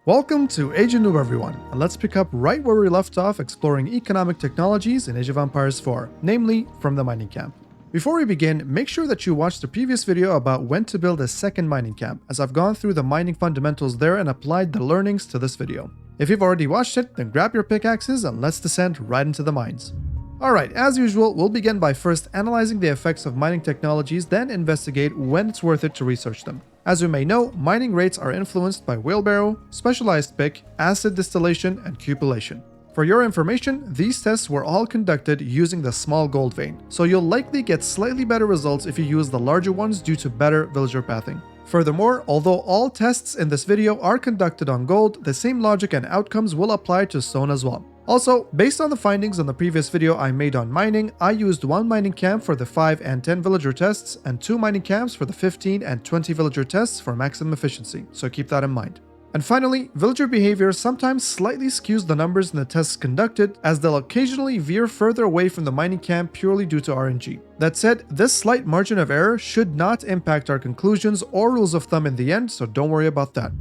Welcome to Age of Noob everyone, and let's pick up right where we left off exploring economic technologies in Age of Empires 4, namely from the mining camp. Before we begin, make sure that you watch the previous video about when to build a second mining camp, as I've gone through the mining fundamentals there and applied the learnings to this video. If you've already watched it, then grab your pickaxes and let's descend right into the mines. Alright, as usual, we'll begin by first analyzing the effects of mining technologies, then investigate when it's worth it to research them. As you may know, mining rates are influenced by wheelbarrow, specialized pick, acid distillation, and cupellation. For your information, these tests were all conducted using the small gold vein, so you'll likely get slightly better results if you use the larger ones due to better villager pathing. Furthermore, although all tests in this video are conducted on gold, the same logic and outcomes will apply to stone as well. Also, based on the findings on the previous video I made on mining, I used one mining camp for the 5 and 10 villager tests and 2 mining camps for the 15 and 20 villager tests for maximum efficiency, so keep that in mind. And finally, villager behavior sometimes slightly skews the numbers in the tests conducted, as they'll occasionally veer further away from the mining camp purely due to RNG. That said, this slight margin of error should not impact our conclusions or rules of thumb in the end, so don't worry about that.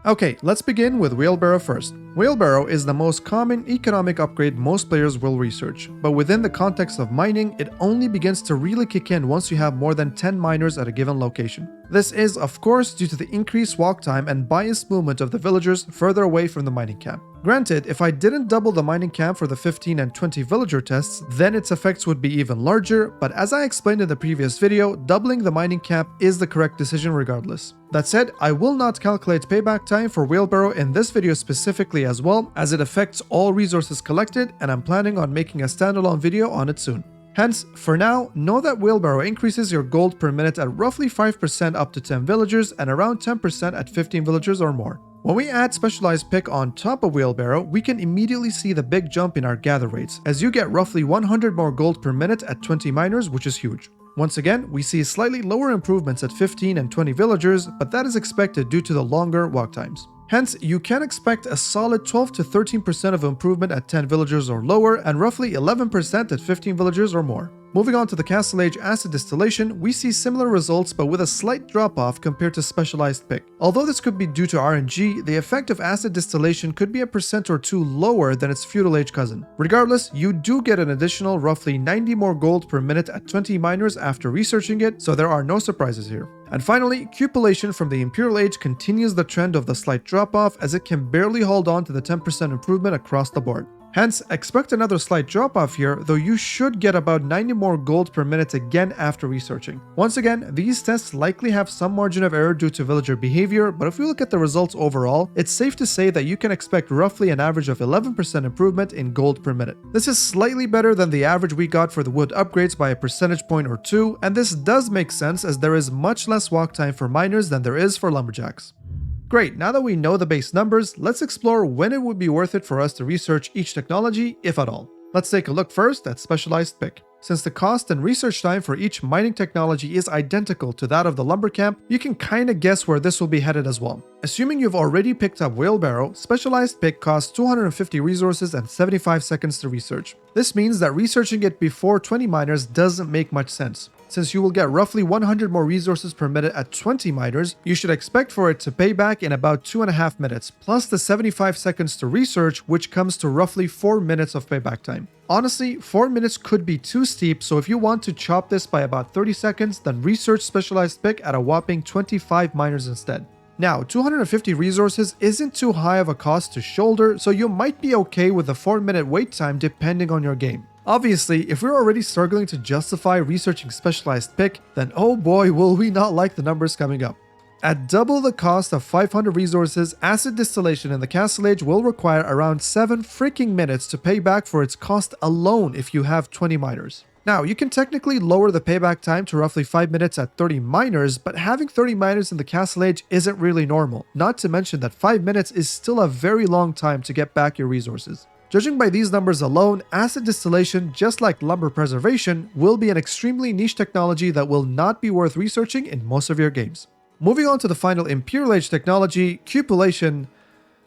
Okay, let's begin with wheelbarrow first. Wheelbarrow is the most common economic upgrade most players will research, but within the context of mining, it only begins to really kick in once you have more than 10 miners at a given location. This is, of course, due to the increased walk time and biased movement of the villagers further away from the mining camp. Granted, if I didn't double the mining camp for the 15 and 20 villager tests, then its effects would be even larger, but as I explained in the previous video, doubling the mining camp is the correct decision regardless. That said, I will not calculate payback time for wheelbarrow in this video specifically as well, as it affects all resources collected, and I'm planning on making a standalone video on it soon. Hence, for now, know that wheelbarrow increases your gold per minute at roughly 5% up to 10 villagers and around 10% at 15 villagers or more. When we add specialized pick on top of wheelbarrow, we can immediately see the big jump in our gather rates, as you get roughly 100 more gold per minute at 20 miners, which is huge. Once again, we see slightly lower improvements at 15 and 20 villagers, but that is expected due to the longer walk times. Hence, you can expect a solid 12 to 13% of improvement at 10 villagers or lower, and roughly 11% at 15 villagers or more. Moving on to the Castle Age acid distillation, we see similar results but with a slight drop-off compared to specialized pick. Although this could be due to RNG, the effect of acid distillation could be a % or 2 lower than its feudal age cousin. Regardless, you do get an additional roughly 90 more gold per minute at 20 miners after researching it, so there are no surprises here. And finally, Cupellation from the Imperial Age continues the trend of the slight drop-off, as it can barely hold on to the 10% improvement across the board. Hence, expect another slight drop-off here, though you should get about 90 more gold per minute again after researching. Once again, these tests likely have some margin of error due to villager behavior, but if we look at the results overall, it's safe to say that you can expect roughly an average of 11% improvement in gold per minute. This is slightly better than the average we got for the wood upgrades by a percentage point or 2, and this does make sense as there is much less walk time for miners than there is for lumberjacks. Great, now that we know the base numbers, let's explore when it would be worth it for us to research each technology, if at all. Let's take a look first at specialized pick. Since the cost and research time for each mining technology is identical to that of the lumber camp, you can kinda guess where this will be headed as well. Assuming you've already picked up wheelbarrow, specialized pick costs 250 resources and 75 seconds to research. This means that researching it before 20 miners doesn't make much sense. Since you will get roughly 100 more resources per minute at 20 miners, you should expect for it to pay back in about 2.5 minutes, plus the 75 seconds to research, which comes to roughly 4 minutes of payback time. Honestly, 4 minutes could be too steep, so if you want to chop this by about 30 seconds, then research specialized pick at a whopping 25 miners instead. Now, 250 resources isn't too high of a cost to shoulder, so you might be okay with a 4-minute wait time depending on your game. Obviously, if we're already struggling to justify researching specialized pick, then oh boy will we not like the numbers coming up. At double the cost of 500 resources, acid distillation in the Castle Age will require around 7 freaking minutes to pay back for its cost alone if you have 20 miners. Now, you can technically lower the payback time to roughly 5 minutes at 30 miners, but having 30 miners in the Castle Age isn't really normal, not to mention that 5 minutes is still a very long time to get back your resources. Judging by these numbers alone, acid distillation, just like lumber preservation, will be an extremely niche technology that will not be worth researching in most of your games. Moving on to the final Imperial Age technology, Cupellation.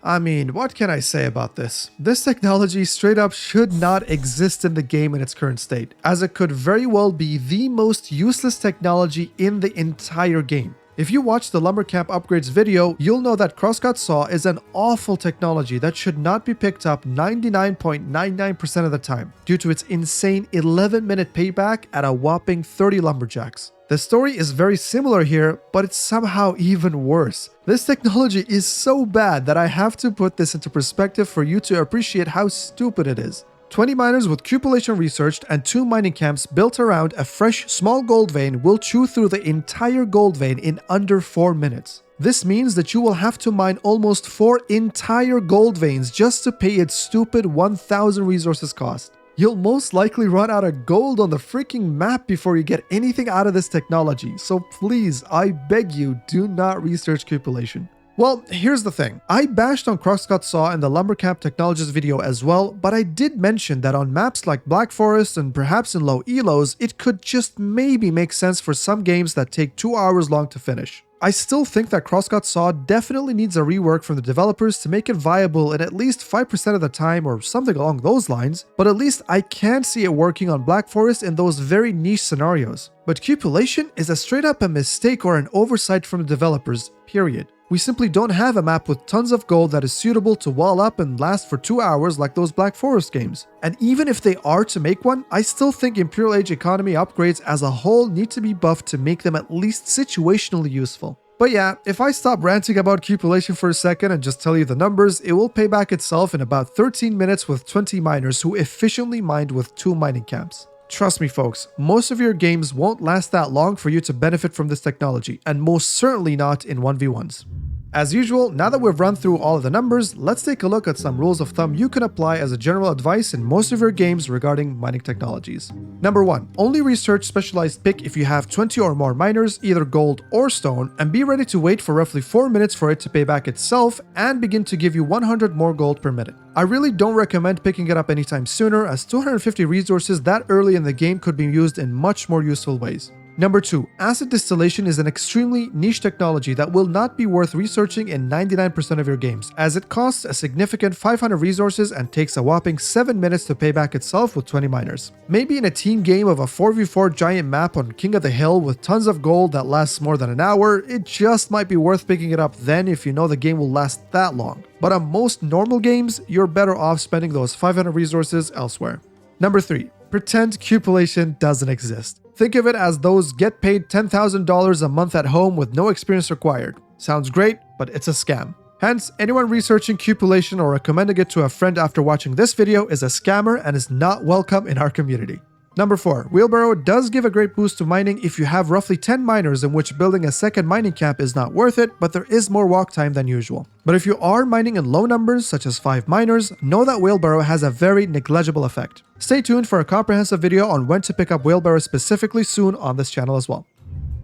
I mean, what can I say about this? This technology straight up should not exist in the game in its current state, as it could very well be the most useless technology in the entire game. If you watch the lumber camp upgrades video, you'll know that crosscut saw is an awful technology that should not be picked up 99.99% of the time due to its insane 11-minute payback at a whopping 30 lumberjacks. The story is very similar here, but it's somehow even worse. This technology is so bad that I have to put this into perspective for you to appreciate how stupid it is. 20 miners with Cupellation researched and 2 mining camps built around a fresh small gold vein will chew through the entire gold vein in under 4 minutes. This means that you will have to mine almost 4 entire gold veins just to pay its stupid 1,000 resources cost. You'll most likely run out of gold on the freaking map before you get anything out of this technology, so please, I beg you, do not research Cupellation. Well, here's the thing. I bashed on crosscut saw in the lumbercamp technologies video as well, but I did mention that on maps like Black Forest and perhaps in low elos, it could just maybe make sense for some games that take 2 hours long to finish. I still think that crosscut saw definitely needs a rework from the developers to make it viable in at least 5% of the time or something along those lines, but at least I can see it working on Black Forest in those very niche scenarios. But Cupellation is a straight up a mistake or an oversight from the developers, period. We simply don't have a map with tons of gold that is suitable to wall up and last for 2 hours like those Black Forest games. And even if they are to make one, I still think Imperial Age economy upgrades as a whole need to be buffed to make them at least situationally useful. But yeah, if I stop ranting about Cupellation for a second and just tell you the numbers, it will pay back itself in about 13 minutes with 20 miners who efficiently mined with 2 mining camps. Trust me folks, most of your games won't last that long for you to benefit from this technology, and most certainly not in 1v1s. As usual, now that we've run through all of the numbers, let's take a look at some rules of thumb you can apply as a general advice in most of your games regarding mining technologies. Number 1. Only research specialized pick if you have 20 or more miners, either gold or stone, and be ready to wait for roughly 4 minutes for it to pay back itself and begin to give you 100 more gold per minute. I really don't recommend picking it up anytime sooner, as 250 resources that early in the game could be used in much more useful ways. Number 2. Acid distillation is an extremely niche technology that will not be worth researching in 99% of your games, as it costs a significant 500 resources and takes a whopping 7 minutes to pay back itself with 20 miners. Maybe in a team game of a 4v4 giant map on King of the Hill with tons of gold that lasts more than an hour, it just might be worth picking it up then if you know the game will last that long. But on most normal games, you're better off spending those 500 resources elsewhere. Number 3. Pretend Cupellation doesn't exist. Think of it as those get paid $10,000 a month at home with no experience required. Sounds great, but it's a scam. Hence, anyone researching Cupellation or recommending it to a friend after watching this video is a scammer and is not welcome in our community. Number 4. Wheelbarrow does give a great boost to mining if you have roughly 10 miners in which building a second mining camp is not worth it, but there is more walk time than usual. But if you are mining in low numbers, such as 5 miners, know that Wheelbarrow has a very negligible effect. Stay tuned for a comprehensive video on when to pick up Wheelbarrow specifically soon on this channel as well.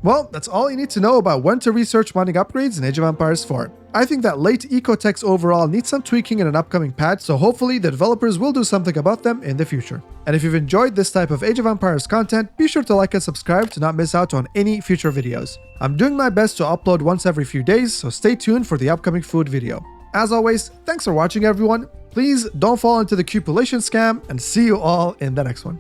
Well, that's all you need to know about when to research mining upgrades in Age of Empires 4. I think that late ecotechs overall need some tweaking in an upcoming patch, so hopefully the developers will do something about them in the future. And if you've enjoyed this type of Age of Empires content, be sure to like and subscribe to not miss out on any future videos. I'm doing my best to upload once every few days, so stay tuned for the upcoming food video. As always, thanks for watching everyone. Please don't fall into the Cupellation scam, and see you all in the next one.